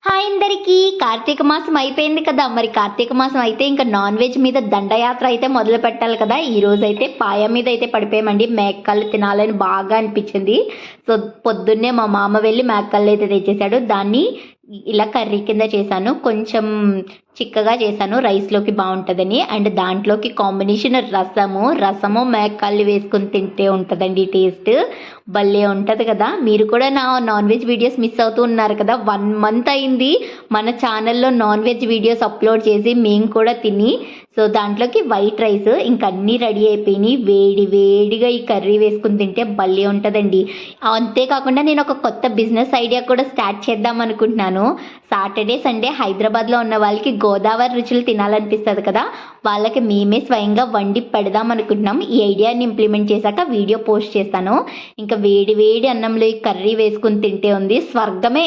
Hi అందరికీ కార్తీక మాసం అయిపోయింది కదా. మరి కార్తీక మాసం అయితే ఇంకా నాన్ వెజ్ మీద దండయాత్ర అయితే మొదలు పెట్టాలి కదా. ఈ రోజు అయితే పాయ మీద అయితే పడిపోయామండి. మేకలు తినాలని బాగా అనిపించింది. సో పొద్దున్నే మా మామ వెళ్ళి మేకలు అయితే తెచ్చేసాడు. దాన్ని ఇలా కర్రీ కింద చేశాను. కొంచెం చిక్కగా చేశాను, రైస్లోకి బాగుంటుందని. అండ్ దాంట్లోకి కాంబినేషన్ రసము మేకల్ని వేసుకొని తింటే ఉంటుందండి టేస్ట్. భలే ఉంటుంది కదా. మీరు కూడా నా నాన్ వెజ్ వీడియోస్ మిస్ అవుతూ ఉన్నారు కదా. 1 మంత్ అయింది మన ఛానల్లో నాన్ వెజ్ వీడియోస్ అప్లోడ్ చేసి, మేము కూడా తిని. సో దాంట్లోకి వైట్ రైస్ ఇంక అన్నీ రెడీ అయిపోయినాయి. వేడి వేడిగా ఈ కర్రీ వేసుకుని తింటే భలే ఉంటుందండి. అంతేకాకుండా నేను ఒక కొత్త బిజినెస్ ఐడియా కూడా స్టార్ట్ చేద్దాం అనుకుంటున్నాను. సాటర్డే సండే హైదరాబాద్లో ఉన్న వాళ్ళకి గోదావరి రుచులు తినాలనిపిస్తుంది కదా, వాళ్ళకి మేమే స్వయంగా వండి పెడదాం అనుకుంటున్నాం. ఈ ఐడియాని ఇంప్లిమెంట్ చేశాక వీడియో పోస్ట్ చేస్తాను. ఇంకా వేడి వేడి అన్నంలో ఈ కర్రీ వేసుకుని తింటే ఉంది స్వర్గమే.